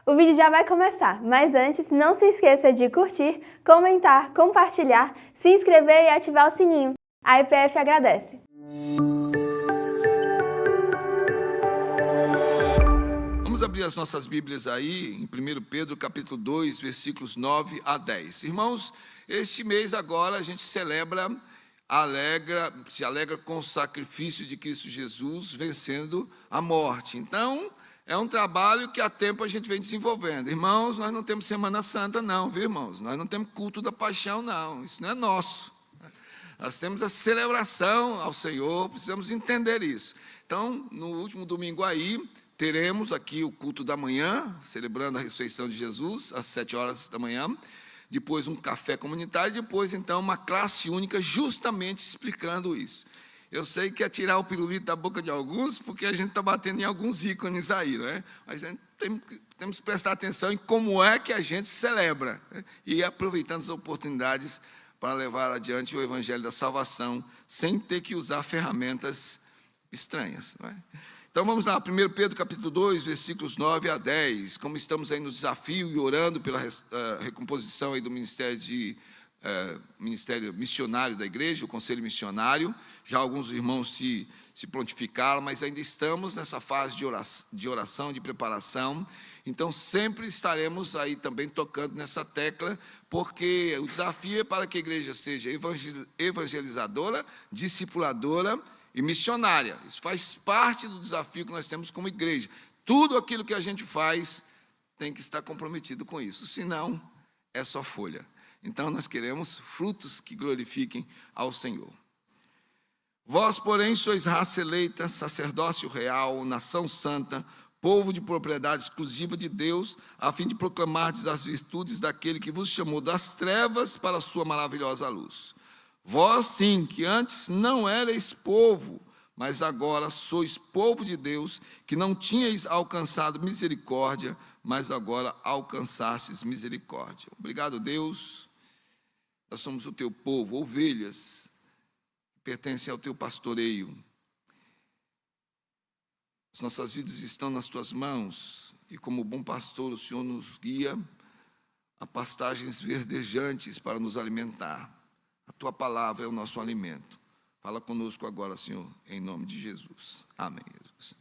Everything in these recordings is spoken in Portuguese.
O vídeo já vai começar, mas antes, não se esqueça de curtir, comentar, compartilhar, se inscrever e ativar o sininho. A IPF agradece. Vamos abrir as nossas Bíblias aí, em 1 Pedro, capítulo 2, versículos 9 a 10. Irmãos, este mês agora a gente se alegra com o sacrifício de Cristo Jesus, vencendo a morte. Então, é um trabalho que há tempo a gente vem desenvolvendo. Irmãos, nós não temos Semana Santa não, viu, irmãos? Nós não temos culto da paixão não, isso não é nosso. Nós temos a celebração ao Senhor, precisamos entender isso. Então, no último domingo aí, teremos aqui o culto da manhã, celebrando a ressurreição de Jesus, às 7 horas da manhã. Depois um café comunitário, depois então uma classe única justamente explicando isso. Eu sei que é tirar o pirulito da boca de alguns, porque a gente está batendo em alguns ícones aí, né? Mas a gente temos que prestar atenção em como é que a gente celebra, né? E aproveitando as oportunidades para levar adiante o Evangelho da Salvação, sem ter que usar ferramentas estranhas, não é? Então vamos lá, 1 Pedro capítulo 2, versículos 9 a 10, como estamos aí no desafio e orando pela recomposição aí do ministério missionário da igreja, o conselho missionário. Já alguns irmãos se prontificaram, mas ainda estamos nessa fase de oração, de preparação. Então sempre estaremos aí também tocando nessa tecla, porque o desafio é para que a igreja seja evangelizadora, discipuladora e missionária. Isso faz parte do desafio que nós temos como igreja. Tudo aquilo que a gente faz tem que estar comprometido com isso, senão é só folha. Então nós queremos frutos que glorifiquem ao Senhor. Vós, porém, sois raça eleita, sacerdócio real, nação santa, povo de propriedade exclusiva de Deus, a fim de proclamardes as virtudes daquele que vos chamou das trevas para a sua maravilhosa luz. Vós sim, que antes não erais povo, mas agora sois povo de Deus, que não tinhais alcançado misericórdia, mas agora alcançastes misericórdia. Obrigado, Deus. Nós somos o teu povo, ovelhas, que pertencem ao teu pastoreio. As nossas vidas estão nas tuas mãos, e como bom pastor, o Senhor nos guia a pastagens verdejantes para nos alimentar. A tua palavra é o nosso alimento. Fala conosco agora, Senhor, em nome de Jesus. Amém, Jesus.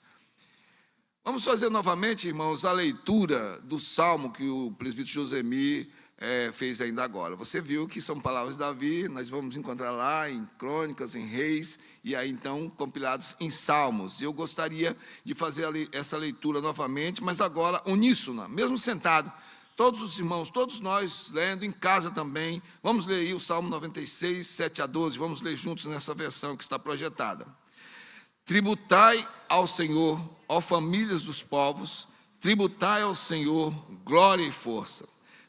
Vamos fazer novamente, irmãos, a leitura do salmo que o presbítero Josemir fez ainda agora. Você viu que são palavras de Davi, nós vamos encontrar lá em Crônicas, em Reis, e aí então compilados em salmos. Eu gostaria de fazer essa leitura novamente, mas agora uníssona, mesmo sentado. Todos os irmãos, todos nós, lendo em casa também, vamos ler aí o Salmo 96, 7 a 12, vamos ler juntos nessa versão que está projetada. Tributai ao Senhor, ó famílias dos povos, tributai ao Senhor glória e força.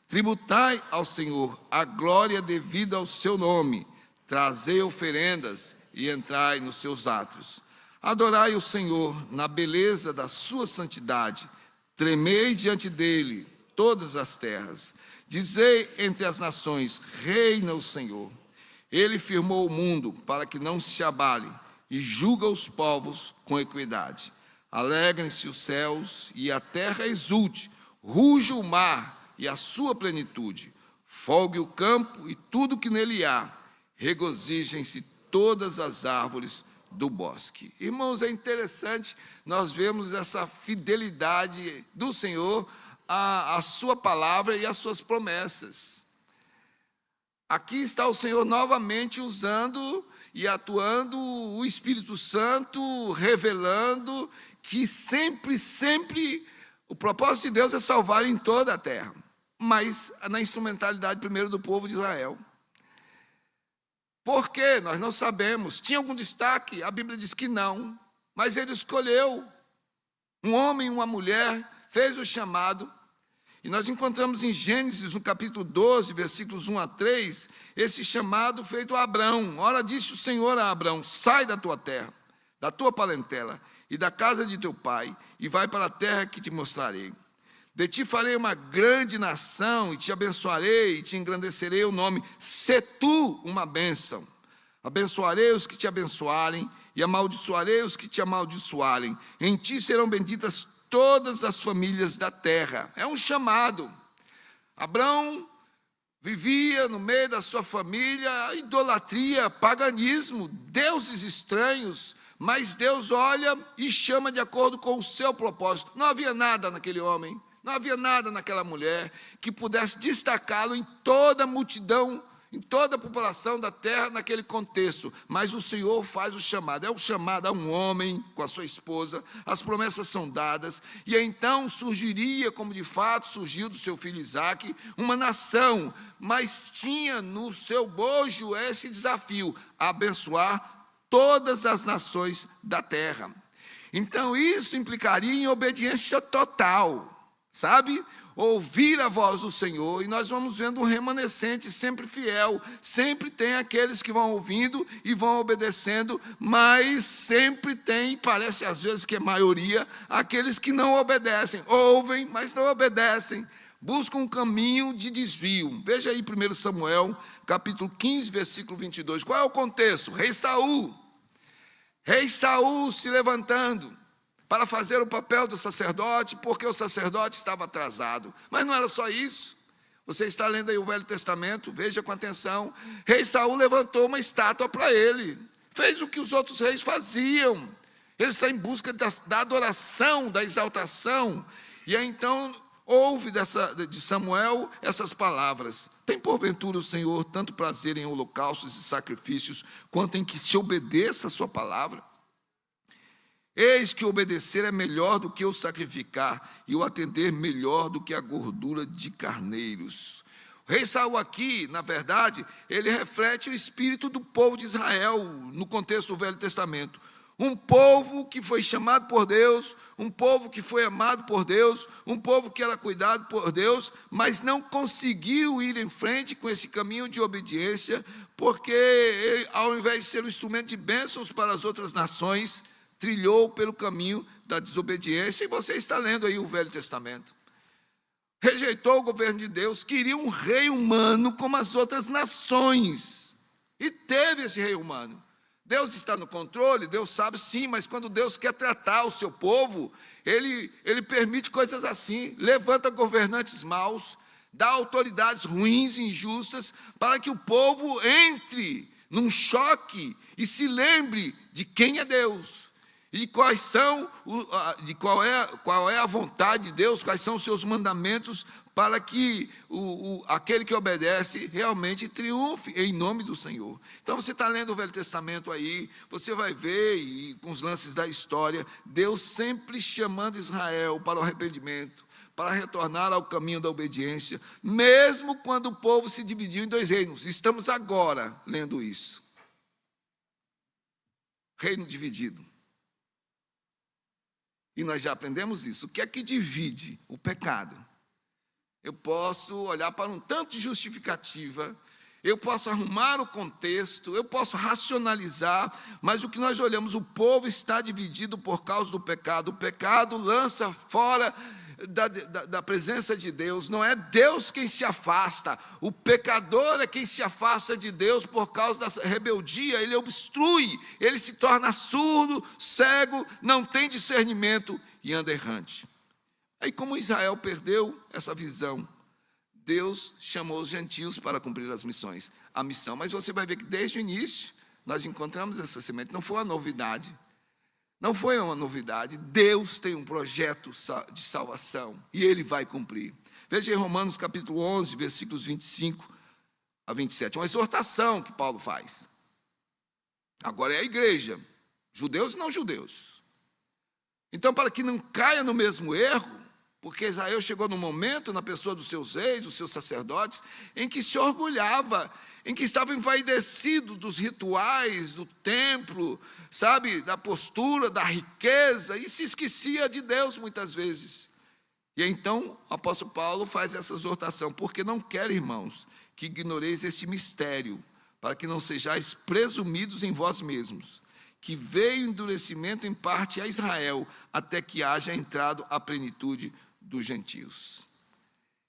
Tributai ao Senhor a glória devida ao seu nome, trazei oferendas e entrai nos seus átrios. Adorai o Senhor na beleza da sua santidade, tremei diante dele, todas as terras. Dizei entre as nações, reina o Senhor. Ele firmou o mundo para que não se abale e julga os povos com equidade. Alegrem-se os céus e a terra exulte, ruja o mar e a sua plenitude. Folgue o campo e tudo que nele há. Regozijem-se todas as árvores do bosque. Irmãos, é interessante nós vemos essa fidelidade do Senhor a sua palavra e as suas promessas. Aqui está o Senhor novamente usando e atuando o Espírito Santo, revelando que sempre o propósito de Deus é salvar em toda a terra, mas na instrumentalidade primeiro do povo de Israel. Por quê? Nós não sabemos. Tinha algum destaque? A Bíblia diz que não, mas ele escolheu um homem e uma mulher, fez o chamado. E nós encontramos em Gênesis, no capítulo 12, versículos 1 a 3, esse chamado feito a Abrão. Ora, disse o Senhor a Abrão, sai da tua terra, da tua parentela e da casa de teu pai, e vai para a terra que te mostrarei. De ti farei uma grande nação, e te abençoarei, e te engrandecerei o nome. Sê tu uma bênção. Abençoarei os que te abençoarem, e amaldiçoarei os que te amaldiçoarem. Em ti serão benditas todas as famílias da terra. É um chamado. Abraão vivia no meio da sua família idolatria, paganismo, deuses estranhos, mas Deus olha e chama de acordo com o seu propósito. Não havia nada naquele homem, não havia nada naquela mulher que pudesse destacá-lo em toda a multidão, em toda a população da terra naquele contexto, mas o Senhor faz o chamado, é o chamado a um homem com a sua esposa, as promessas são dadas, e então surgiria, como de fato surgiu do seu filho Isaque, uma nação, mas tinha no seu bojo esse desafio, abençoar todas as nações da terra. Então isso implicaria em obediência total, sabe? Ouvir a voz do Senhor, e nós vamos vendo um remanescente sempre fiel, sempre tem aqueles que vão ouvindo e vão obedecendo, mas sempre tem, parece às vezes que é maioria, aqueles que não obedecem, ouvem, mas não obedecem, buscam um caminho de desvio. Veja aí 1 Samuel, capítulo 15, versículo 22, qual é o contexto? Rei Saul se levantando para fazer o papel do sacerdote, porque o sacerdote estava atrasado. Mas não era só isso. Você está lendo aí o Velho Testamento, veja com atenção. Rei Saul levantou uma estátua para ele. Fez o que os outros reis faziam. Ele está em busca da adoração, da exaltação. E aí então ouve de Samuel essas palavras. Tem porventura o Senhor tanto prazer em holocaustos e sacrifícios, quanto em que se obedeça a sua palavra? Eis que obedecer é melhor do que o sacrificar, e o atender melhor do que a gordura de carneiros. O rei Saul aqui, na verdade, ele reflete o espírito do povo de Israel, no contexto do Velho Testamento. Um povo que foi chamado por Deus, um povo que foi amado por Deus, um povo que era cuidado por Deus, mas não conseguiu ir em frente com esse caminho de obediência, porque ele, ao invés de ser um instrumento de bênçãos para as outras nações, trilhou pelo caminho da desobediência, e você está lendo aí o Velho Testamento. Rejeitou o governo de Deus, queria um rei humano como as outras nações, e teve esse rei humano. Deus está no controle, Deus sabe sim, mas quando Deus quer tratar o seu povo, ele permite coisas assim, levanta governantes maus, dá autoridades ruins e injustas, para que o povo entre num choque e se lembre de quem é Deus. E qual é a vontade de Deus, quais são os seus mandamentos, para que aquele que obedece realmente triunfe em nome do Senhor. Então você está lendo o Velho Testamento aí, você vai ver, e com os lances da história, Deus sempre chamando Israel para o arrependimento, para retornar ao caminho da obediência, mesmo quando o povo se dividiu em dois reinos. Estamos agora lendo isso. Reino dividido. E nós já aprendemos isso. O que é que divide? O pecado. Eu posso olhar para um tanto de justificativa, eu posso arrumar o contexto, eu posso racionalizar, mas o que nós olhamos, o povo está dividido por causa do pecado. O pecado lança fora da presença de Deus. Não é Deus quem se afasta, o pecador é quem se afasta de Deus por causa da rebeldia. Ele obstrui, ele se torna surdo, cego, não tem discernimento e anda errante. Aí, como Israel perdeu essa visão, Deus chamou os gentios para cumprir a missão. Mas você vai ver que desde o início nós encontramos essa semente. Não foi uma novidade. Não foi uma novidade. Deus tem um projeto de salvação e Ele vai cumprir. Veja em Romanos capítulo 11, versículos 25 a 27. Uma exortação que Paulo faz. Agora é a igreja, judeus e não judeus. Então, para que não caia no mesmo erro, porque Israel chegou num momento, na pessoa dos seus reis, dos seus sacerdotes, em que se orgulhava, em que estava envaidecido dos rituais, do templo, sabe, da postura, da riqueza, e se esquecia de Deus muitas vezes. E então o apóstolo Paulo faz essa exortação: porque não quero, irmãos, que ignoreis este mistério, para que não sejais presumidos em vós mesmos, que veio endurecimento em parte a Israel, até que haja entrado a plenitude dos gentios.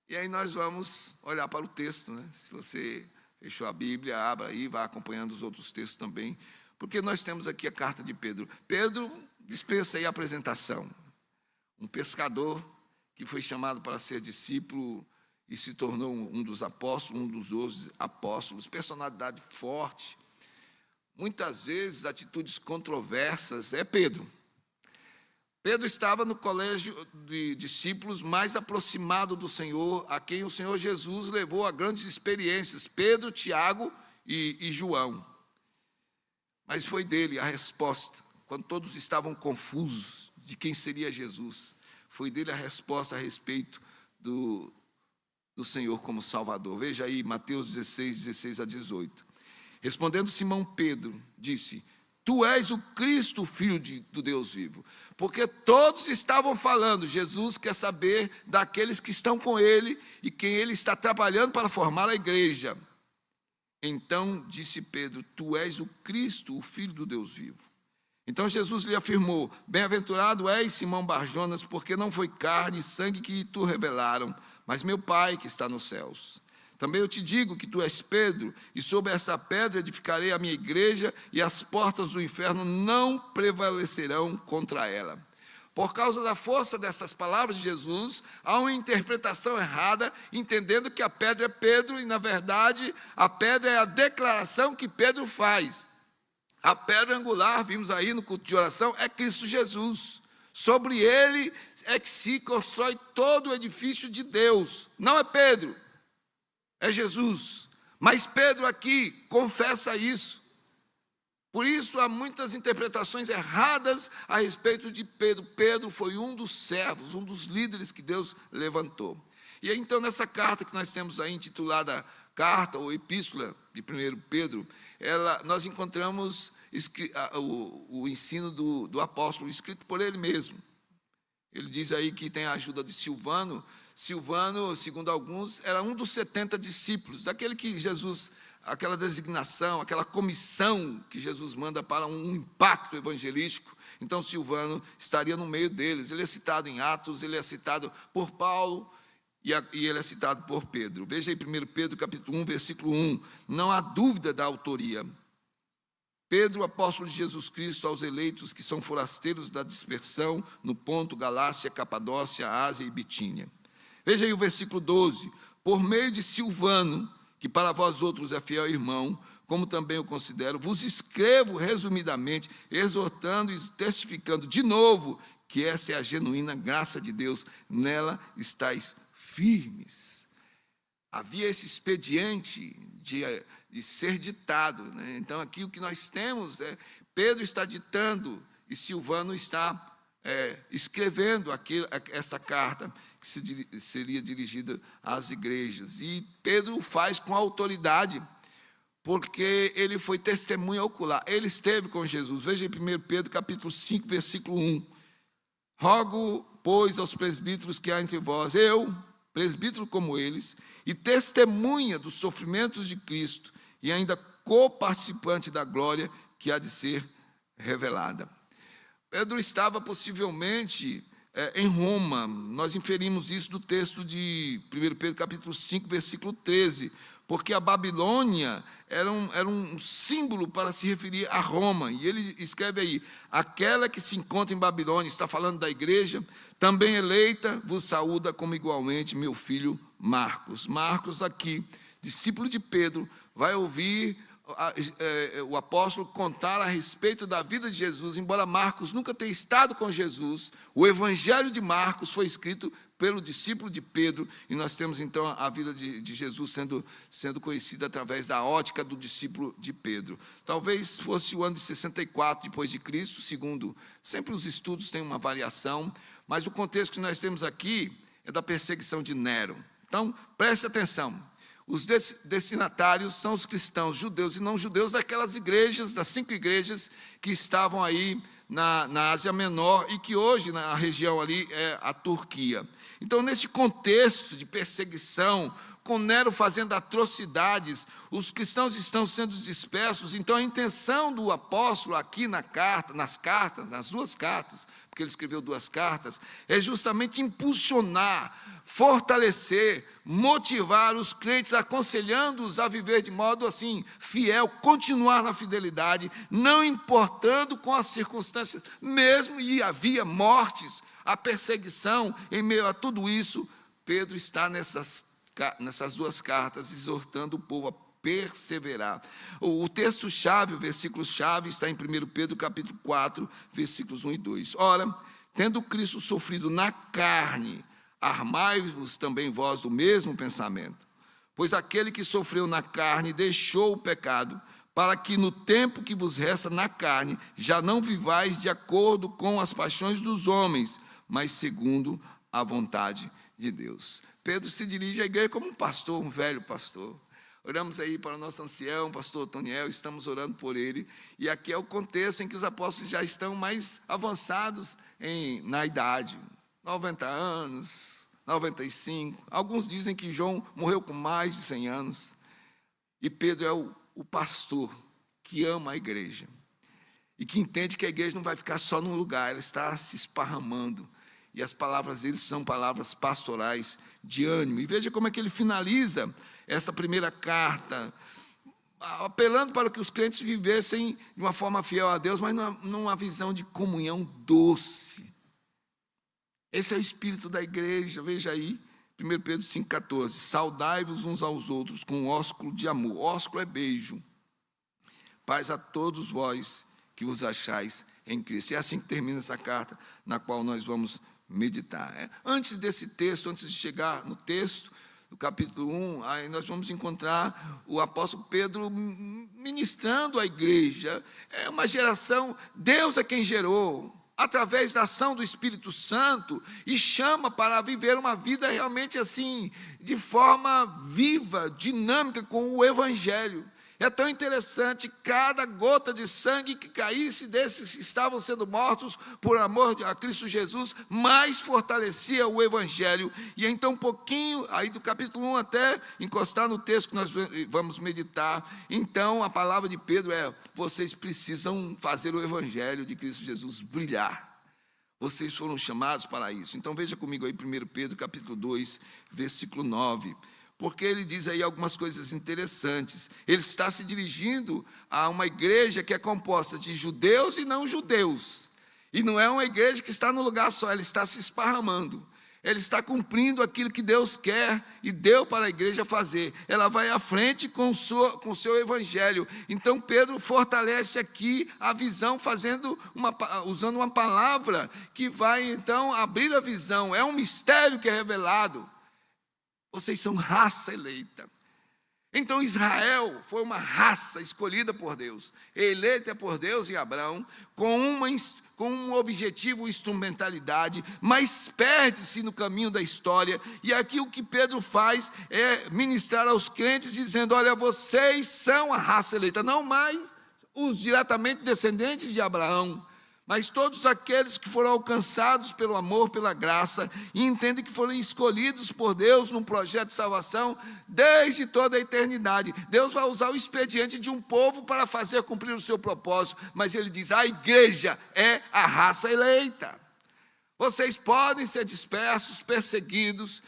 E aí nós vamos olhar para o texto, né? Se você fechou a Bíblia, abra aí, vá acompanhando os outros textos também, porque nós temos aqui a carta de Pedro. Pedro dispensa aí a apresentação. um pescador que foi chamado para ser discípulo e se tornou um dos apóstolos, um dos 12 apóstolos, personalidade forte. Muitas vezes, atitudes controversas, é Pedro. Pedro estava no colégio de discípulos mais aproximado do Senhor, a quem o Senhor Jesus levou a grandes experiências, Pedro, Tiago e João. Mas foi dele a resposta, quando todos estavam confusos de quem seria Jesus, foi dele a resposta a respeito do Senhor como Salvador. Veja aí, Mateus 16, 16 a 18. Respondendo Simão Pedro, disse: Tu és o Cristo, o Filho do Deus vivo. Porque todos estavam falando, Jesus quer saber daqueles que estão com ele e quem ele está trabalhando para formar a igreja. Então disse Pedro: Tu és o Cristo, o Filho do Deus vivo. Então Jesus lhe afirmou: Bem-aventurado és, Simão Barjonas, porque não foi carne e sangue que tu revelaram, mas meu Pai que está nos céus. Também eu te digo que tu és Pedro, e sobre essa pedra edificarei a minha igreja, e as portas do inferno não prevalecerão contra ela. Por causa da força dessas palavras de Jesus, há uma interpretação errada, entendendo que a pedra é Pedro, e na verdade a pedra é a declaração que Pedro faz. A pedra angular, vimos aí no culto de oração, é Cristo Jesus. Sobre ele é que se constrói todo o edifício de Deus. Não é Pedro, é Jesus. Mas Pedro aqui confessa isso. Por isso há muitas interpretações erradas a respeito de Pedro. Pedro foi um dos servos, um dos líderes que Deus levantou. E aí, então, nessa carta que nós temos aí intitulada Carta ou Epístola de 1 Pedro, nós encontramos o ensino do apóstolo escrito por ele mesmo. Ele diz aí que tem a ajuda de Silvano. Silvano, segundo alguns, era um dos 70 discípulos, aquele que Jesus, aquela designação, aquela comissão que Jesus manda para um impacto evangelístico. Então Silvano estaria no meio deles. Ele é citado em Atos, ele é citado por Paulo e ele é citado por Pedro. Veja aí 1 Pedro capítulo 1, versículo 1. Não há dúvida da autoria. Pedro, apóstolo de Jesus Cristo, aos eleitos que são forasteiros da dispersão no Ponto, Galácia, Capadócia, Ásia e Bitínia. Veja aí o versículo 12. Por meio de Silvano, que para vós outros é fiel irmão, como também eu considero, vos escrevo resumidamente, exortando e testificando de novo que essa é a genuína graça de Deus, nela estáis firmes. Havia esse expediente de ser ditado, né? Então aqui o que nós temos é Pedro está ditando e Silvano está escrevendo essa carta que seria dirigida às igrejas. E Pedro o faz com autoridade, porque ele foi testemunha ocular. Ele esteve com Jesus. Veja em 1 Pedro capítulo 5, versículo 1. Rogo, pois, aos presbíteros que há entre vós, eu, presbítero como eles, e testemunha dos sofrimentos de Cristo, e ainda coparticipante da glória que há de ser revelada. Pedro estava possivelmente em Roma. Nós inferimos isso do texto de 1 Pedro capítulo 5, versículo 13, porque a Babilônia era um símbolo para se referir a Roma. E ele escreve aí: aquela que se encontra em Babilônia, está falando da igreja, também eleita, vos saúda como igualmente meu filho Marcos. Marcos aqui, discípulo de Pedro, vai ouvir o apóstolo contar a respeito da vida de Jesus. Embora Marcos nunca tenha estado com Jesus, o evangelho de Marcos foi escrito pelo discípulo de Pedro, e nós temos então a vida de Jesus sendo conhecida através da ótica do discípulo de Pedro. Talvez fosse o ano de 64 depois de Cristo, segundo, sempre os estudos têm uma variação, mas o contexto que nós temos aqui é da perseguição de Nero. Então, preste atenção. Os destinatários são os cristãos, judeus e não judeus, daquelas igrejas, das 5 igrejas que estavam aí na Ásia Menor e que hoje, na região ali, é a Turquia. Então, nesse contexto de perseguição, com Nero fazendo atrocidades, os cristãos estão sendo dispersos. Então, a intenção do apóstolo aqui nas 2 cartas, porque ele escreveu 2 cartas, é justamente impulsionar, fortalecer, motivar os crentes, aconselhando-os a viver de modo assim, fiel, continuar na fidelidade, não importando com as circunstâncias, mesmo e havia mortes, à perseguição, em meio a tudo isso, Pedro está nessas duas cartas, exortando o povo a perseverar. O texto-chave, o versículo-chave, está em 1 Pedro, capítulo 4, versículos 1 e 2. Ora, tendo Cristo sofrido na carne, armai-vos também vós do mesmo pensamento. Pois aquele que sofreu na carne deixou o pecado, para que no tempo que vos resta na carne, já não vivais de acordo com as paixões dos homens, mas segundo a vontade de Deus. Pedro se dirige à igreja como um pastor, um velho pastor. Oramos aí para o nosso ancião, pastor Toniel, estamos orando por ele. E aqui é o contexto em que os apóstolos já estão mais avançados na idade. 90 anos, 95. Alguns dizem que João morreu com mais de 100 anos. E Pedro é o pastor que ama a igreja. E que entende que a igreja não vai ficar só num lugar, ela está se esparramando. E as palavras dele são palavras pastorais de ânimo. E veja como é que ele finaliza essa primeira carta, apelando para que os crentes vivessem de uma forma fiel a Deus, mas numa visão de comunhão doce. Esse é o espírito da igreja, veja aí, 1 Pedro 5,14. Saudai-vos uns aos outros com ósculo de amor. Ósculo é beijo. Paz a todos vós que vos achais em Cristo. E é assim que termina essa carta, na qual nós vamos meditar. Antes desse texto, antes de chegar no texto, no capítulo 1, aí nós vamos encontrar o apóstolo Pedro ministrando à igreja. É uma geração, Deus é quem gerou, através da ação do Espírito Santo, e chama para viver uma vida realmente assim, de forma viva, dinâmica com o Evangelho. É tão interessante, cada gota de sangue que caísse desses que estavam sendo mortos por amor a Cristo Jesus, mais fortalecia o Evangelho. E então um pouquinho, aí do capítulo 1 até encostar no texto que nós vamos meditar, então a palavra de Pedro é: vocês precisam fazer o Evangelho de Cristo Jesus brilhar. Vocês foram chamados para isso. Então veja comigo aí 1 Pedro capítulo 2, versículo 9. Porque ele diz aí algumas coisas interessantes. Ele está se dirigindo a uma igreja que é composta de judeus e não judeus. E não é uma igreja que está no lugar só, ela está se esparramando. Ele está cumprindo aquilo que Deus quer e deu para a igreja fazer. Ela vai à frente com o seu evangelho. Então Pedro fortalece aqui a visão, usando uma palavra que vai então abrir a visão. É um mistério que é revelado. Vocês são raça eleita. Então Israel foi uma raça escolhida por Deus, eleita por Deus em Abraão, com um objetivo, instrumentalidade, mas perde-se no caminho da história. E aqui o que Pedro faz é ministrar aos crentes, dizendo: olha, vocês são a raça eleita, não mais os diretamente descendentes de Abraão, mas todos aqueles que foram alcançados pelo amor, pela graça, e entendem que foram escolhidos por Deus num projeto de salvação desde toda a eternidade. Deus vai usar o expediente de um povo para fazer cumprir o seu propósito, mas ele diz: a igreja é a raça eleita. Vocês podem ser dispersos, perseguidos,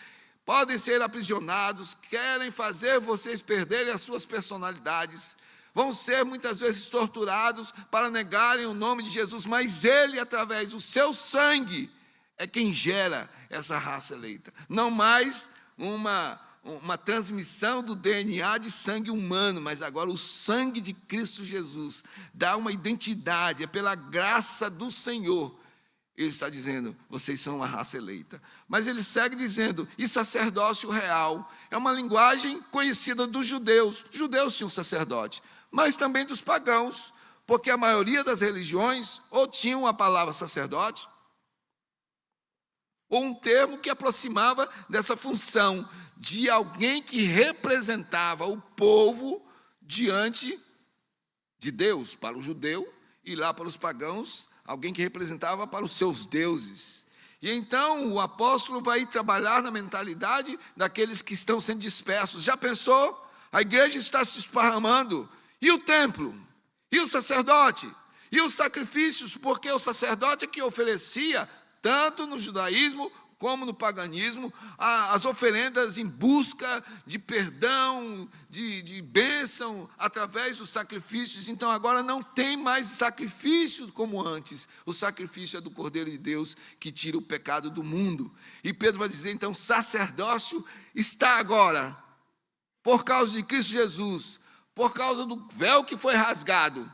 podem ser aprisionados, querem fazer vocês perderem as suas personalidades, vão ser muitas vezes torturados para negarem o nome de Jesus, mas ele, através do seu sangue, é quem gera essa raça eleita. Não mais uma transmissão do DNA de sangue humano, mas agora o sangue de Cristo Jesus dá uma identidade, é pela graça do Senhor. Ele está dizendo: vocês são uma raça eleita. Mas ele segue dizendo: e sacerdócio real. É uma linguagem conhecida dos judeus. Os judeus tinham sacerdote, mas também dos pagãos, porque a maioria das religiões ou tinham a palavra sacerdote, ou um termo que aproximava dessa função de alguém que representava o povo diante de Deus, para o judeu, e lá para os pagãos, alguém que representava para os seus deuses. E então o apóstolo vai trabalhar na mentalidade daqueles que estão sendo dispersos. Já pensou? A igreja está se esparramando. E o templo? E o sacerdote? E os sacrifícios? Porque o sacerdote é que oferecia, tanto no judaísmo como no paganismo, as oferendas em busca de perdão, de bênção, através dos sacrifícios. Então agora não tem mais sacrifícios como antes. O sacrifício é do Cordeiro de Deus, que tira o pecado do mundo. E Pedro vai dizer, então, sacerdócio está agora, por causa de Cristo Jesus, por causa do véu que foi rasgado,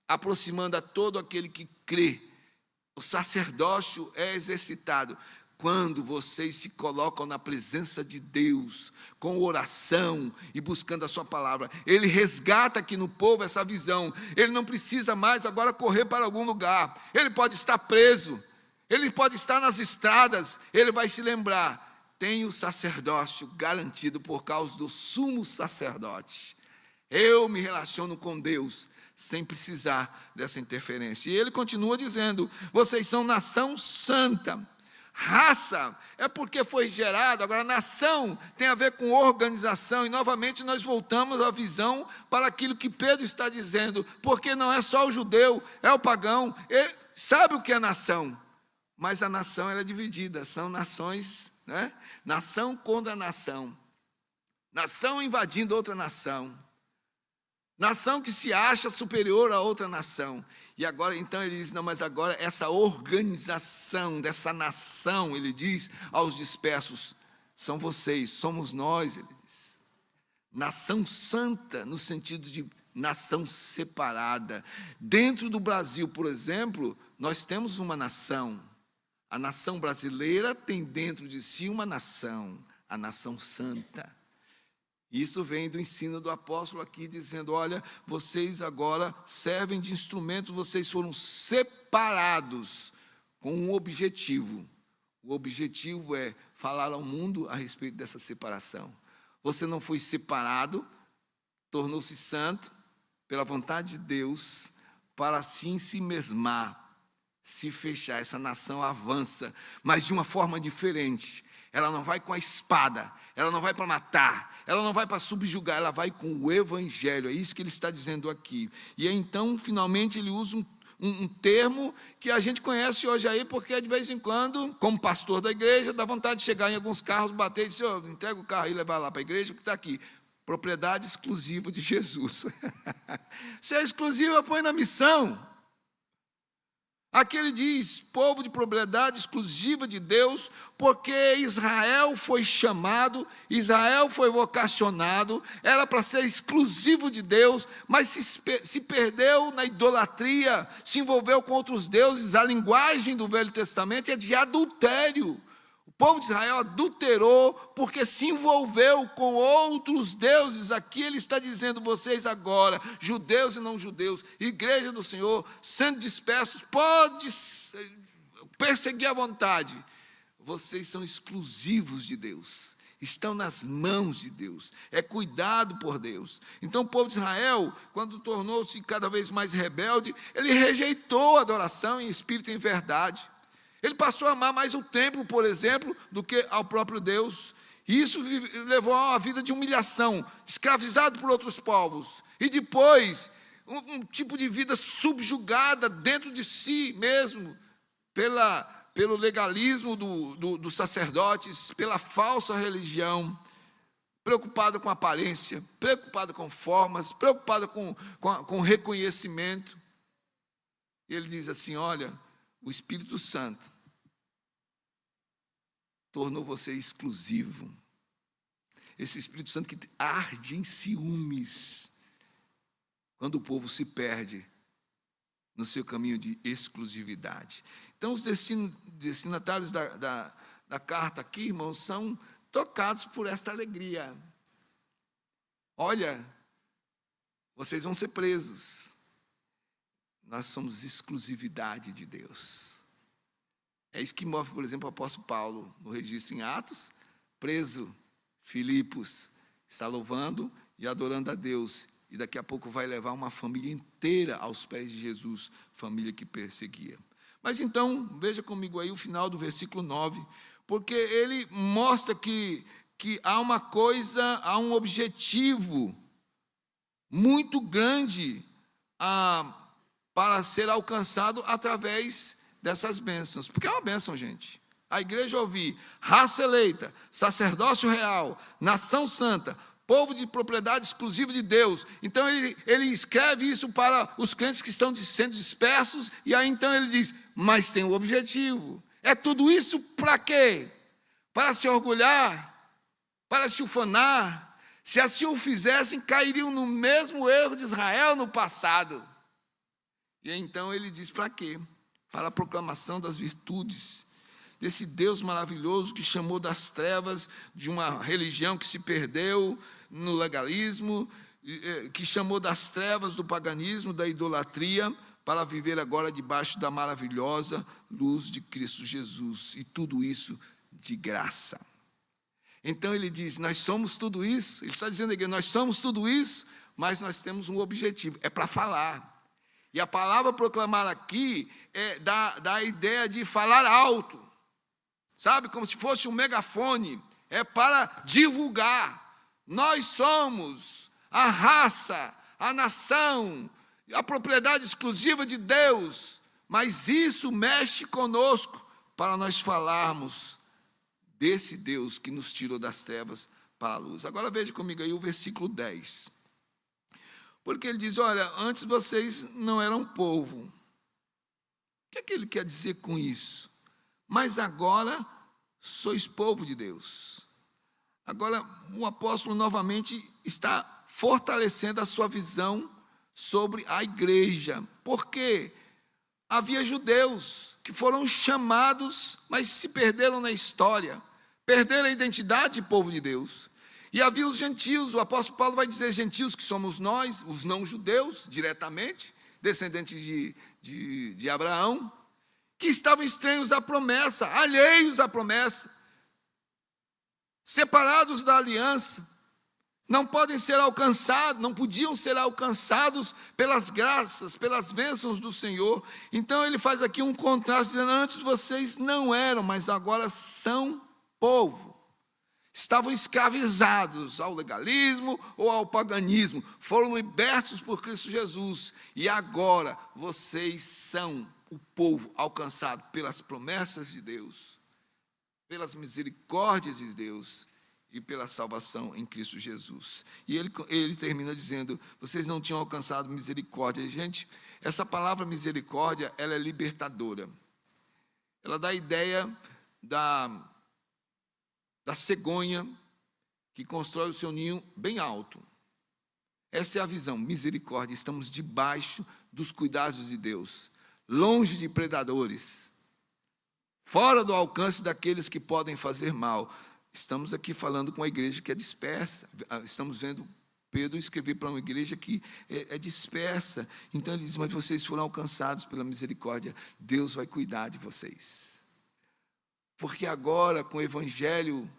aproximando a todo aquele que crê. O sacerdócio é exercitado quando vocês se colocam na presença de Deus, com oração e buscando a sua palavra. Ele resgata aqui no povo essa visão. Ele não precisa mais agora correr para algum lugar. Ele pode estar preso, ele pode estar nas estradas. Ele vai se lembrar, tem o sacerdócio garantido por causa do sumo sacerdote. Eu me relaciono com Deus sem precisar dessa interferência. E ele continua dizendo, vocês são nação santa. Raça é porque foi gerado, agora nação tem a ver com organização, e novamente nós voltamos à visão para aquilo que Pedro está dizendo, porque não é só o judeu, é o pagão, ele sabe o que é nação, mas a nação ela é dividida, são nações, né? Nação contra nação, nação invadindo outra nação, nação que se acha superior a outra nação. E agora, então, ele diz, não, mas agora essa organização dessa nação, ele diz aos dispersos, são vocês, somos nós, ele diz. Nação santa, no sentido de nação separada. Dentro do Brasil, por exemplo, nós temos uma nação. A nação brasileira tem dentro de si uma nação, a nação santa. Isso vem do ensino do apóstolo aqui, dizendo, olha, vocês agora servem de instrumento, vocês foram separados com um objetivo. O objetivo é falar ao mundo a respeito dessa separação. Você não foi separado, tornou-se santo pela vontade de Deus, para assim se mesmar, se fechar. Essa nação avança, mas de uma forma diferente. Ela não vai com a espada, ela não vai para matar, ela não vai para subjugar, ela vai com o evangelho. É isso que ele está dizendo aqui. E aí, então, finalmente, ele usa um termo que a gente conhece hoje aí, porque de vez em quando, como pastor da igreja, dá vontade de chegar em alguns carros, bater e dizer, entrega o carro e levar lá para a igreja, que está aqui. Propriedade exclusiva de Jesus. Se é exclusiva, põe na missão. Aqui ele diz, povo de propriedade exclusiva de Deus, porque Israel foi chamado, Israel foi vocacionado, era para ser exclusivo de Deus, mas se perdeu na idolatria, se envolveu com outros deuses. A linguagem do Velho Testamento é de adultério. O povo de Israel adulterou porque se envolveu com outros deuses. Aqui ele está dizendo, vocês agora, judeus e não judeus, igreja do Senhor, sendo dispersos, pode perseguir à vontade. Vocês são exclusivos de Deus, estão nas mãos de Deus, é cuidado por Deus. Então o povo de Israel, quando tornou-se cada vez mais rebelde, ele rejeitou a adoração em espírito e em verdade. Ele passou a amar mais o templo, por exemplo, do que ao próprio Deus. E isso levou a uma vida de humilhação, escravizado por outros povos. E depois, um tipo de vida subjugada dentro de si mesmo, pelo legalismo dos sacerdotes, pela falsa religião, preocupado com aparência, preocupado com formas, preocupado com reconhecimento. E ele diz assim, olha, o Espírito Santo tornou você exclusivo. Esse Espírito Santo que arde em ciúmes quando o povo se perde no seu caminho de exclusividade. Então, os destinatários da carta aqui, irmãos, são tocados por esta alegria. Olha, vocês vão ser presos. Nós somos exclusividade de Deus. É isso que move, por exemplo, o apóstolo Paulo, no registro em Atos, preso, Filipos, está louvando e adorando a Deus, e daqui a pouco vai levar uma família inteira aos pés de Jesus, família que perseguia. Mas então, veja comigo aí o final do versículo 9, porque ele mostra que há uma coisa, há um objetivo muito grande para ser alcançado através dessas bênçãos. Porque é uma bênção, gente. a igreja ouvir, raça eleita, sacerdócio real, nação santa, povo de propriedade exclusiva de Deus. Então ele escreve isso para os crentes que estão sendo dispersos, e aí então ele diz, mas tem um objetivo. É tudo isso para quê? Para se orgulhar, para se ufanar. Se assim o fizessem, cairiam no mesmo erro de Israel no passado. E então ele diz para quê? Para a proclamação das virtudes desse Deus maravilhoso que chamou das trevas de uma religião que se perdeu no legalismo, que chamou das trevas do paganismo, da idolatria, para viver agora debaixo da maravilhosa luz de Cristo Jesus, e tudo isso de graça. Então ele diz, nós somos tudo isso, ele está dizendo aqui, nós somos tudo isso, mas nós temos um objetivo, é para falar. E a palavra proclamar aqui dá a ideia de falar alto, sabe, como se fosse um megafone, é para divulgar. Nós somos a raça, a nação, a propriedade exclusiva de Deus, mas isso mexe conosco para nós falarmos desse Deus que nos tirou das trevas para a luz. Agora veja comigo aí o versículo 10. Porque ele diz, olha, antes vocês não eram povo. O que é que ele quer dizer com isso? Mas agora sois povo de Deus. Agora o apóstolo novamente está fortalecendo a sua visão sobre a igreja. Porque havia judeus que foram chamados, mas se perderam na história, perderam a identidade de povo de Deus. E havia os gentios, o apóstolo Paulo vai dizer gentios, que somos nós, os não-judeus, diretamente, descendentes de Abraão, que estavam estranhos à promessa, alheios à promessa, separados da aliança, não podem ser alcançados, não podiam ser alcançados pelas graças, pelas bênçãos do Senhor. Então ele faz aqui um contraste, dizendo, antes vocês não eram, mas agora são povo. Estavam escravizados ao legalismo ou ao paganismo, foram libertos por Cristo Jesus, e agora vocês são o povo alcançado pelas promessas de Deus, pelas misericórdias de Deus, e pela salvação em Cristo Jesus. E ele termina dizendo, vocês não tinham alcançado misericórdia. Gente, essa palavra misericórdia, ela é libertadora. Ela dá a ideia da cegonha que constrói o seu ninho bem alto. Essa é a visão, misericórdia. Estamos debaixo dos cuidados de Deus, longe de predadores, fora do alcance daqueles que podem fazer mal. Estamos aqui falando com a igreja que é dispersa. Estamos vendo Pedro escrever para uma igreja que é dispersa. Então ele diz, mas vocês foram alcançados pela misericórdia. Deus vai cuidar de vocês. Porque agora, com o evangelho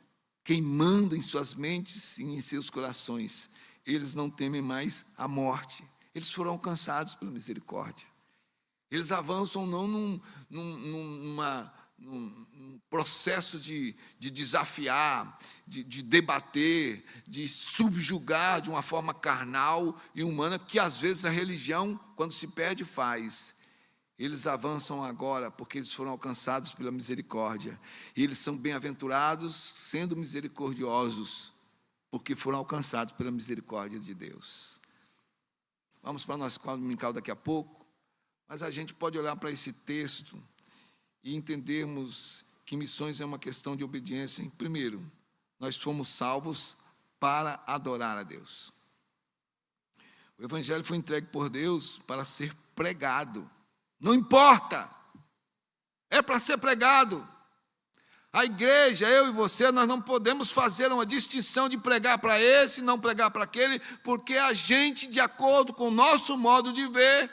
queimando em suas mentes e em seus corações, eles não temem mais a morte. Eles foram alcançados pela misericórdia. Eles avançam não num processo de desafiar, de debater, de subjugar de uma forma carnal e humana, que às vezes a religião, quando se perde, faz. Eles avançam agora porque eles foram alcançados pela misericórdia. E eles são bem-aventurados sendo misericordiosos, porque foram alcançados pela misericórdia de Deus. Vamos para a nossa escola dominical daqui a pouco, mas a gente pode olhar para esse texto e entendermos que missões é uma questão de obediência. Primeiro, nós fomos salvos para adorar a Deus. O evangelho foi entregue por Deus para ser pregado. Não importa, é para ser pregado. A igreja, eu e você, nós não podemos fazer uma distinção de pregar para esse e não pregar para aquele, porque a gente, de acordo com o nosso modo de ver,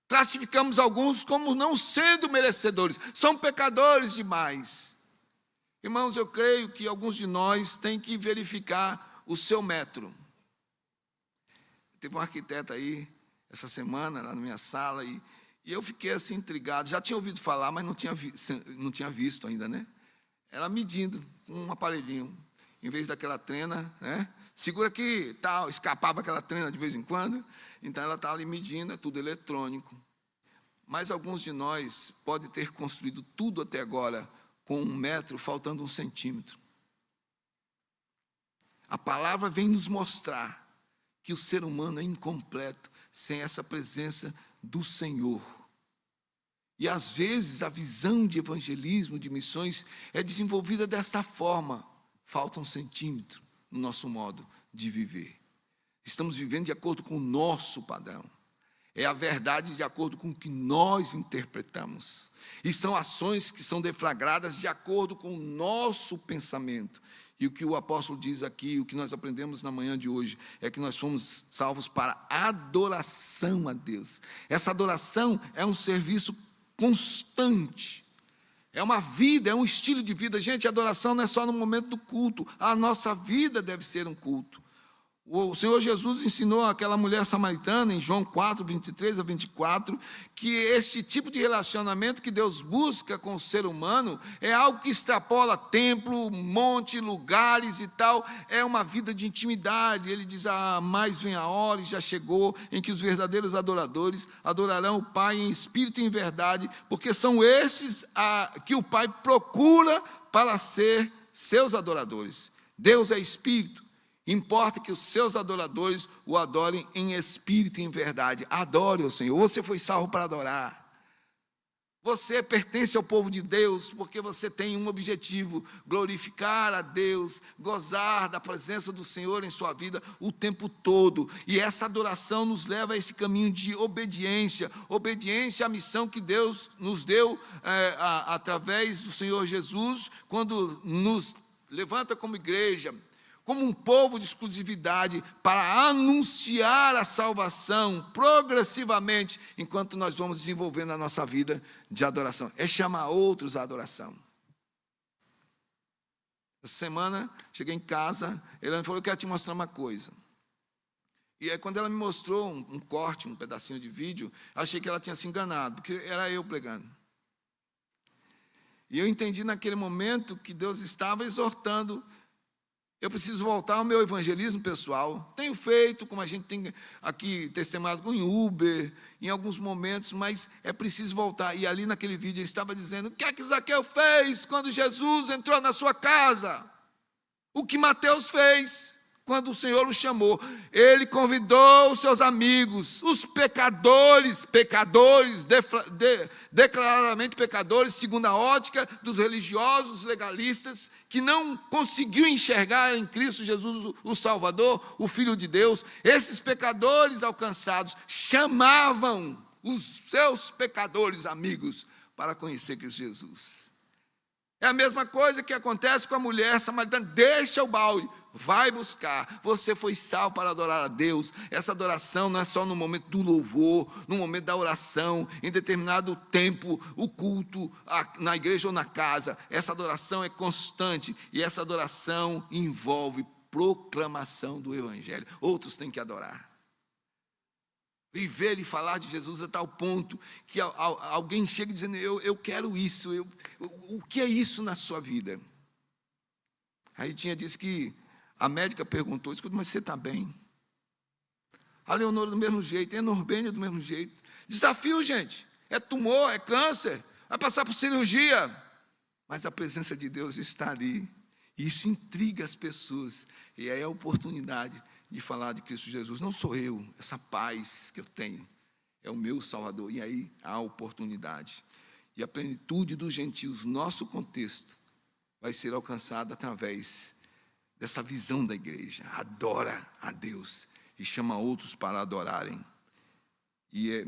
classificamos alguns como não sendo merecedores, são pecadores demais. Irmãos, eu creio que alguns de nós têm que verificar o seu metro. Teve um arquiteto aí, essa semana, lá na minha sala, e eu fiquei assim intrigado. Já tinha ouvido falar, mas não tinha visto ainda, né? Ela medindo com um aparelhinho, em vez daquela trena, né? Segura aqui, tal, escapava aquela trena de vez em quando. Então ela está ali medindo, é tudo eletrônico. Mas alguns de nós podem ter construído tudo até agora com 1 metro faltando 1 centímetro. A palavra vem nos mostrar que o ser humano é incompleto sem essa presença do Senhor. E às vezes a visão de evangelismo, de missões, é desenvolvida dessa forma. Falta 1 centímetro no nosso modo de viver. Estamos vivendo de acordo com o nosso padrão. É a verdade de acordo com o que nós interpretamos. E são ações que são deflagradas de acordo com o nosso pensamento. E o que o apóstolo diz aqui, o que nós aprendemos na manhã de hoje, é que nós fomos salvos para adoração a Deus. Essa adoração é um serviço constante. É uma vida, é um estilo de vida. Gente, a adoração não é só no momento do culto. A nossa vida deve ser um culto. O Senhor Jesus ensinou àquela mulher samaritana, em João 4, 23 a 24, que este tipo de relacionamento que Deus busca com o ser humano é algo que extrapola templo, monte, lugares e tal. É uma vida de intimidade. Ele diz, mais vem a hora, e já chegou, em que os verdadeiros adoradores adorarão o Pai em espírito e em verdade, porque são esses que o Pai procura para ser seus adoradores. Deus é espírito. Importa que os seus adoradores o adorem em espírito e em verdade. Adore o Senhor. Você foi salvo para adorar. Você pertence ao povo de Deus porque você tem um objetivo: glorificar a Deus, gozar da presença do Senhor em sua vida o tempo todo. E essa adoração nos leva a esse caminho de obediência. Obediência à missão que Deus nos deu através do Senhor Jesus, quando nos levanta como igreja, como um povo de exclusividade, para anunciar a salvação progressivamente, enquanto nós vamos desenvolvendo a nossa vida de adoração. É chamar outros à adoração. Essa semana, cheguei em casa, ela falou, eu quero te mostrar uma coisa. E aí, quando ela me mostrou um corte, um pedacinho de vídeo, achei que ela tinha se enganado, porque era eu pregando. E eu entendi naquele momento que Deus estava exortando. Eu preciso voltar ao meu evangelismo pessoal. Tenho feito, como a gente tem aqui testemunhado em Uber, em alguns momentos, mas é preciso voltar. E ali naquele vídeo ele estava dizendo, o que é que Zaqueu fez quando Jesus entrou na sua casa? O que Mateus fez quando o Senhor o chamou? Ele convidou os seus amigos, os pecadores, declaradamente pecadores, segundo a ótica dos religiosos legalistas, que não conseguiu enxergar em Cristo Jesus o Salvador, o Filho de Deus. Esses pecadores alcançados chamavam os seus pecadores amigos para conhecer Cristo Jesus. É a mesma coisa que acontece com a mulher samaritana. Deixa o balde, vai buscar. Você foi salvo para adorar a Deus. Essa adoração não é só no momento do louvor, no momento da oração, em determinado tempo, o culto na igreja ou na casa. Essa adoração é constante e essa adoração envolve proclamação do Evangelho. Outros têm que adorar. Viver e falar de Jesus a tal ponto que alguém chega dizendo, eu quero isso, o que é isso na sua vida? Aí disse que a médica perguntou, escuta, mas você está bem? A Leonora do mesmo jeito, a Norbênia do mesmo jeito. Desafio, gente, é tumor, é câncer, vai passar por cirurgia, mas a presença de Deus está ali, e isso intriga as pessoas, e aí é a oportunidade de falar de Cristo Jesus. Não sou eu, essa paz que eu tenho, é o meu Salvador. E aí há oportunidade. E a plenitude dos gentios, nosso contexto, vai ser alcançada através dessa visão da igreja. Adora a Deus e chama outros para adorarem. E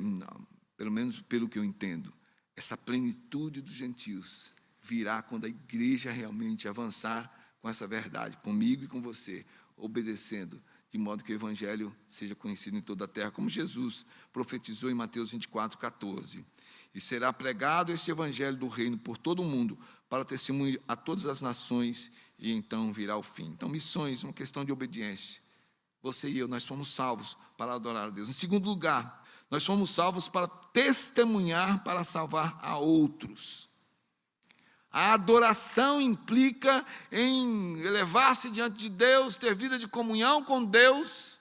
pelo menos pelo que eu entendo, essa plenitude dos gentios virá quando a igreja realmente avançar com essa verdade, comigo e com você, obedecendo, de modo que o Evangelho seja conhecido em toda a terra, como Jesus profetizou em Mateus 24, 14. E será pregado esse Evangelho do reino por todo o mundo, para testemunho a todas as nações, e então virá o fim. Então, missões, uma questão de obediência. Você e eu, nós fomos salvos para adorar a Deus. Em segundo lugar, nós fomos salvos para testemunhar, para salvar a outros. A adoração implica em elevar-se diante de Deus, ter vida de comunhão com Deus,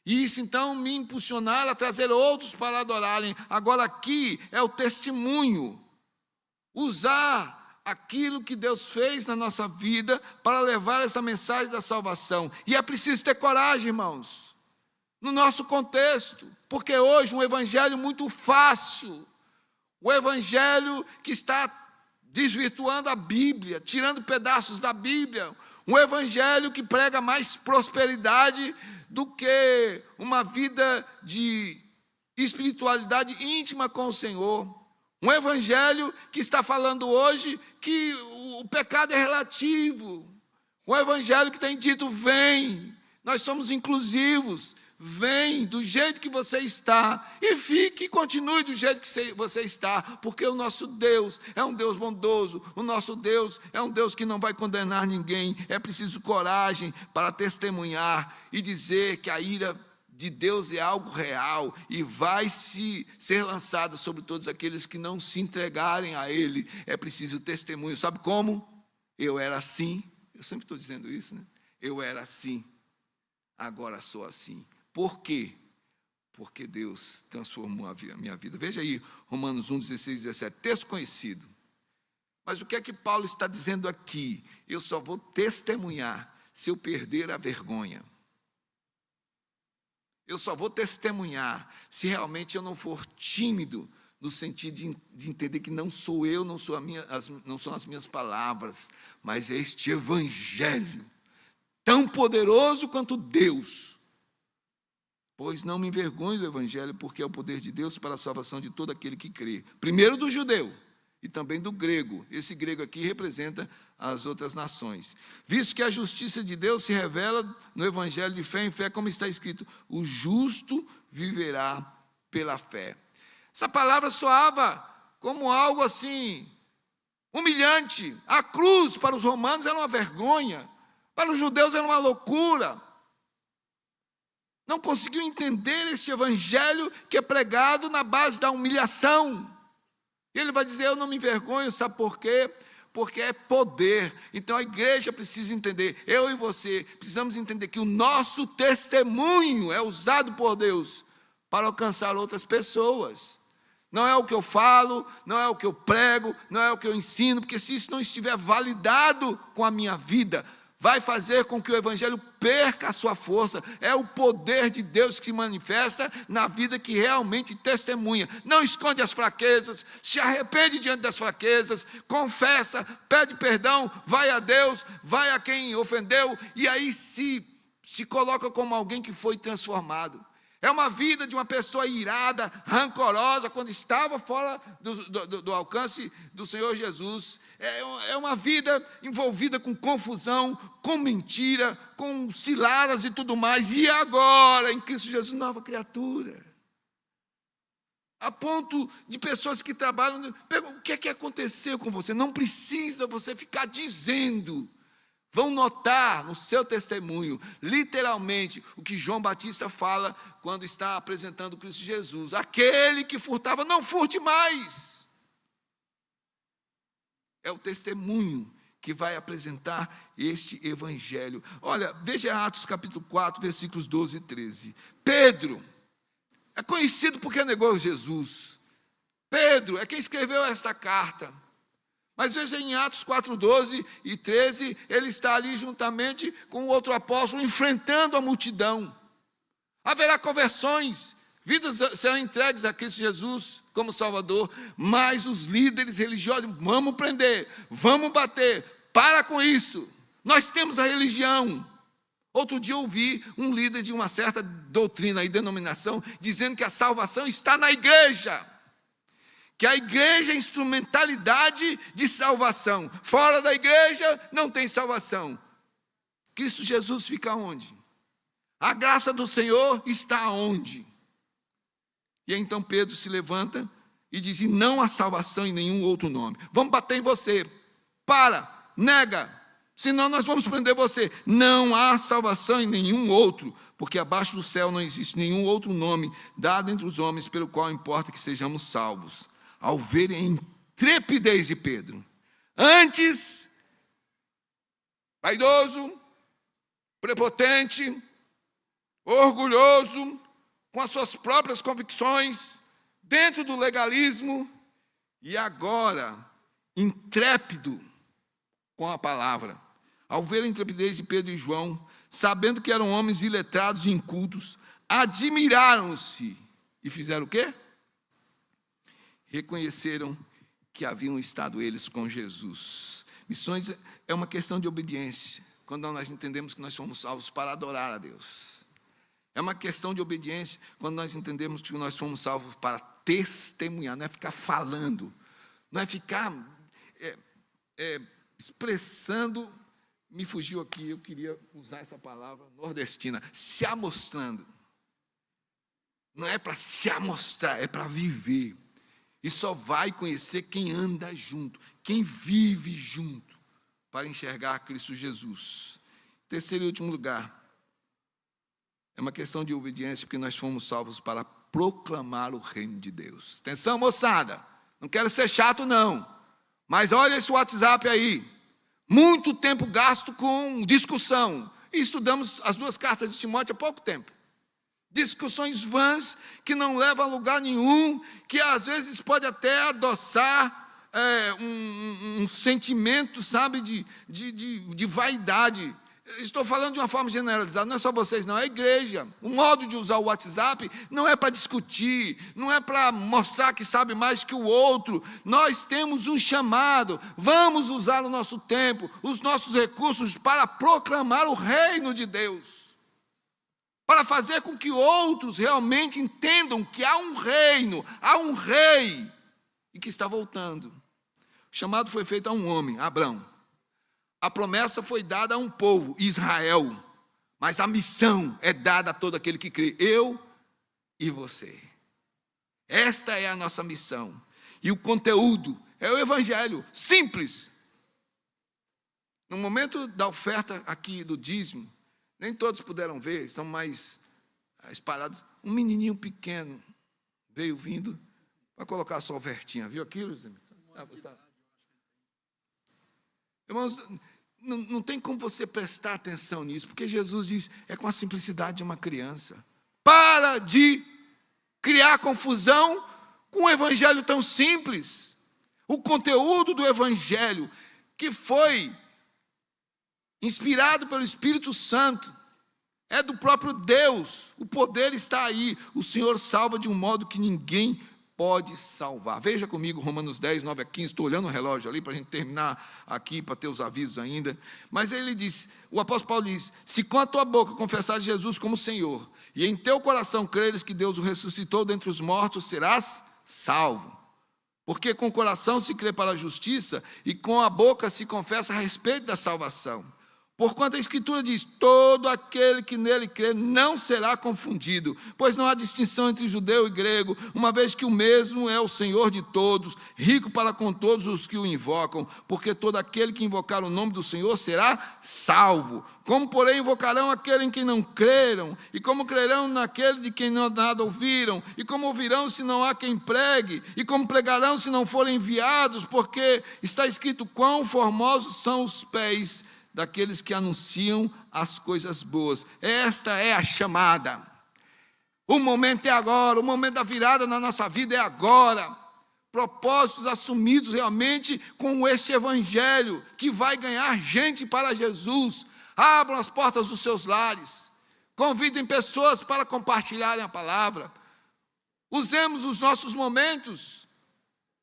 e isso então me impulsionar a trazer outros para adorarem. Agora aqui é o testemunho, usar aquilo que Deus fez na nossa vida para levar essa mensagem da salvação. E é preciso ter coragem, irmãos, no nosso contexto, porque hoje um evangelho muito fácil, o evangelho que está desvirtuando a Bíblia, tirando pedaços da Bíblia, um evangelho que prega mais prosperidade do que uma vida de espiritualidade íntima com o Senhor. Um evangelho que está falando hoje que o pecado é relativo. Um evangelho que tem dito, vem, nós somos inclusivos, vem do jeito que você está e fique e continue do jeito que você está, porque o nosso Deus é um Deus bondoso, o nosso Deus é um Deus que não vai condenar ninguém. É preciso coragem para testemunhar e dizer que a ira de Deus é algo real e vai ser lançado sobre todos aqueles que não se entregarem a Ele. É preciso testemunho. Sabe como? Eu era assim, eu sempre estou dizendo isso, né? Eu era assim, agora sou assim. Por quê? Porque Deus transformou a minha vida. Veja aí, Romanos 1, 16, 17, texto conhecido. Mas o que é que Paulo está dizendo aqui? Eu só vou testemunhar se eu perder a vergonha. Eu só vou testemunhar se realmente eu não for tímido, no sentido de entender que não sou eu, não são as minhas palavras, mas é este evangelho, tão poderoso quanto Deus. Pois não me envergonho do evangelho, porque é o poder de Deus para a salvação de todo aquele que crê. Primeiro do judeu e também do grego. Esse grego aqui representa as outras nações. Visto que a justiça de Deus se revela no evangelho de fé em fé, como está escrito, o justo viverá pela fé. Essa palavra soava como algo assim, humilhante. A cruz para os romanos era uma vergonha, para os judeus era uma loucura. Não conseguiu entender este evangelho que é pregado na base da humilhação. Ele vai dizer, eu não me envergonho, sabe por quê? Porque é poder. Então a igreja precisa entender, eu e você precisamos entender que o nosso testemunho é usado por Deus para alcançar outras pessoas. Não é o que eu falo, não é o que eu prego, não é o que eu ensino, porque se isso não estiver validado com a minha vida, vai fazer com que o evangelho perca a sua força. É o poder de Deus que se manifesta na vida que realmente testemunha. Não esconde as fraquezas, se arrepende diante das fraquezas, confessa, pede perdão, vai a Deus, vai a quem ofendeu, e aí se coloca como alguém que foi transformado. É uma vida de uma pessoa irada, rancorosa, quando estava fora do alcance do Senhor Jesus. É uma vida envolvida com confusão, com mentira, com ciladas e tudo mais. E agora, em Cristo Jesus, nova criatura. A ponto de pessoas que trabalham, o que é que aconteceu com você? Não precisa você ficar dizendo. Vão notar no seu testemunho, literalmente, o que João Batista fala quando está apresentando Cristo Jesus. Aquele que furtava, não furte mais. É o testemunho que vai apresentar este evangelho. Olha, veja Atos capítulo 4, versículos 12 e 13. Pedro é conhecido porque negou Jesus. Pedro é quem escreveu essa carta. Mas veja em Atos 4, 12 e 13, ele está ali juntamente com o outro apóstolo, enfrentando a multidão. Haverá conversões, vidas serão entregues a Cristo Jesus como Salvador, mas os líderes religiosos, vamos prender, vamos bater, para com isso, nós temos a religião. Outro dia eu ouvi um líder de uma certa doutrina e denominação, dizendo que a salvação está na igreja. Que a igreja é instrumentalidade de salvação. Fora da igreja não tem salvação. Cristo Jesus fica onde? A graça do Senhor está onde? E aí, então Pedro se levanta e diz, não há salvação em nenhum outro nome. Vamos bater em você. Nega, senão nós vamos prender você. Não há salvação em nenhum outro, porque abaixo do céu não existe nenhum outro nome dado entre os homens pelo qual importa que sejamos salvos. Ao verem a intrepidez de Pedro, antes vaidoso, prepotente, orgulhoso, com as suas próprias convicções, dentro do legalismo, e agora intrépido com a palavra. Ao ver a intrepidez de Pedro e João, sabendo que eram homens iletrados e incultos, admiraram-se e fizeram o quê? Reconheceram que haviam estado eles com Jesus. Missões é uma questão de obediência, quando nós entendemos que nós somos salvos para adorar a Deus. É uma questão de obediência quando nós entendemos que nós somos salvos para testemunhar, não é ficar falando, não é ficar expressando. Me fugiu aqui, eu queria usar essa palavra nordestina, se amostrando. Não é para se amostrar, é para viver. E só vai conhecer quem anda junto, quem vive junto, para enxergar Cristo Jesus. Terceiro e último lugar, é uma questão de obediência, porque nós fomos salvos para proclamar o reino de Deus. Atenção, moçada, não quero ser chato não, mas olha esse WhatsApp aí. Muito tempo gasto com discussão. E estudamos as 2 cartas de Timóteo há pouco tempo. Discussões vãs que não levam a lugar nenhum, que às vezes pode até adoçar um sentimento, sabe, de vaidade. Estou falando de uma forma generalizada, não é só vocês não, é a igreja. O modo de usar o WhatsApp não é para discutir, não é para mostrar que sabe mais que o outro. Nós temos um chamado, vamos usar o nosso tempo, os nossos recursos para proclamar o reino de Deus. Para fazer com que outros realmente entendam que há um reino, há um rei, e que está voltando. O chamado foi feito a um homem, Abraão. A promessa foi dada a um povo, Israel, mas a missão é dada a todo aquele que crê, eu e você. Esta é a nossa missão. E o conteúdo é o evangelho, simples. No momento da oferta aqui do dízimo, nem todos puderam ver, estão mais espalhados. Um menininho pequeno veio vindo para colocar a sua ofertinha. Viu aquilo? Irmãos, não tem como você prestar atenção nisso, porque Jesus diz, é com a simplicidade de uma criança. Para de criar confusão com um evangelho tão simples. O conteúdo do evangelho, que foi inspirado pelo Espírito Santo, é do próprio Deus. O poder está aí. O Senhor salva de um modo que ninguém pode salvar. Veja comigo Romanos 10, 9 a 15, estou olhando o relógio ali para a gente terminar aqui, para ter os avisos ainda. Mas ele diz, o apóstolo Paulo diz, se com a tua boca confessares Jesus como Senhor, e em teu coração creres que Deus o ressuscitou dentre os mortos, serás salvo. Porque com o coração se crê para a justiça, e com a boca se confessa a respeito da salvação. Porquanto a Escritura diz, todo aquele que nele crê não será confundido, pois não há distinção entre judeu e grego, uma vez que o mesmo é o Senhor de todos, rico para com todos os que o invocam, porque todo aquele que invocar o nome do Senhor será salvo. Como, porém, invocarão aquele em quem não creram, e como crerão naquele de quem não nada ouviram, e como ouvirão se não há quem pregue, e como pregarão se não forem enviados, porque está escrito, quão formosos são os pés daqueles que anunciam as coisas boas. Esta é a chamada. O momento é agora, o momento da virada na nossa vida é agora. Propósitos assumidos realmente com este evangelho, que vai ganhar gente para Jesus. Abram as portas dos seus lares. Convidem pessoas para compartilharem a palavra. Usemos os nossos momentos.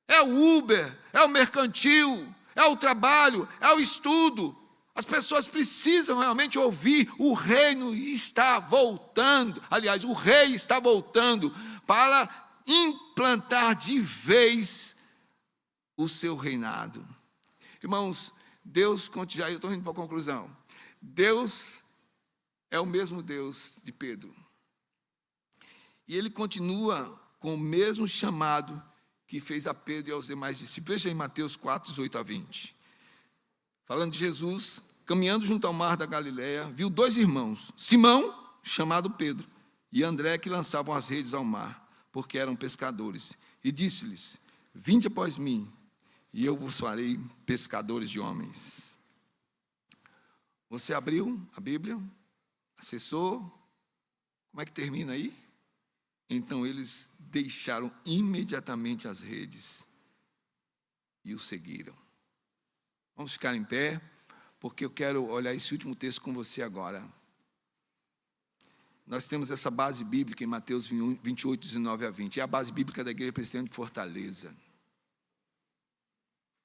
É o Uber, é o mercantil, é o trabalho, é o estudo. As pessoas precisam realmente ouvir, o reino está voltando. Aliás, o rei está voltando para implantar de vez o seu reinado. Irmãos, Deus, já eu estou indo para a conclusão. Deus é o mesmo Deus de Pedro. E ele continua com o mesmo chamado que fez a Pedro e aos demais discípulos. Veja em Mateus 4, 18 a 20. Falando de Jesus, caminhando junto ao mar da Galileia, viu 2 irmãos, Simão, chamado Pedro, e André, que lançavam as redes ao mar, porque eram pescadores. E disse-lhes, vinde após mim, e eu vos farei pescadores de homens. Você abriu a Bíblia? Acessou? Como é que termina aí? Então eles deixaram imediatamente as redes e o seguiram. Vamos ficar em pé, porque eu quero olhar esse último texto com você agora. Nós temos essa base bíblica em Mateus 28, 19 a 20. É a base bíblica da Igreja Presbiteriana de Fortaleza.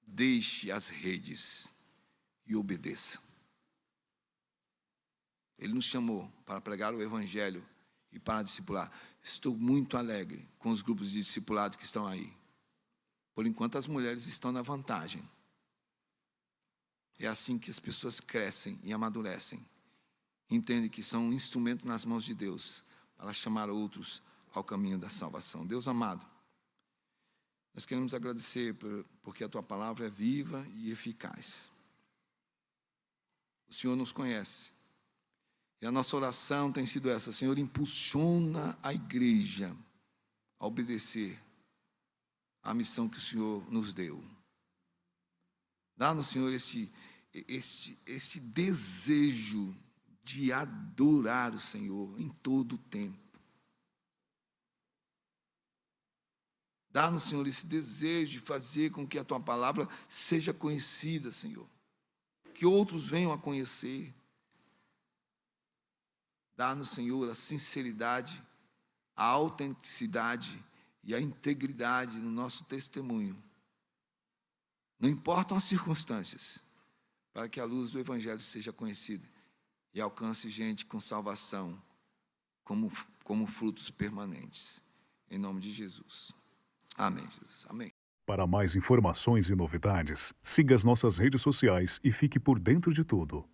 Deixe as redes e obedeça. Ele nos chamou para pregar o Evangelho e para discipular. Estou muito alegre com os grupos de discipulado que estão aí. Por enquanto, as mulheres estão na vantagem. É assim que as pessoas crescem e amadurecem. Entendem que são um instrumento nas mãos de Deus para chamar outros ao caminho da salvação. Deus amado, nós queremos agradecer porque a Tua palavra é viva e eficaz. O Senhor nos conhece. E a nossa oração tem sido essa: Senhor, impulsiona a igreja a obedecer à missão que o Senhor nos deu. Dá-nos, Senhor, este desejo de adorar o Senhor em todo o tempo. Dá-nos, Senhor, esse desejo de fazer com que a Tua palavra seja conhecida, Senhor. Que outros venham a conhecer. Dá-nos, Senhor, a sinceridade, a autenticidade e a integridade no nosso testemunho. Não importam as circunstâncias, para que a luz do Evangelho seja conhecida e alcance gente com salvação como frutos permanentes. Em nome de Jesus. Amém, Jesus. Amém. Para mais informações e novidades, siga as nossas redes sociais e fique por dentro de tudo.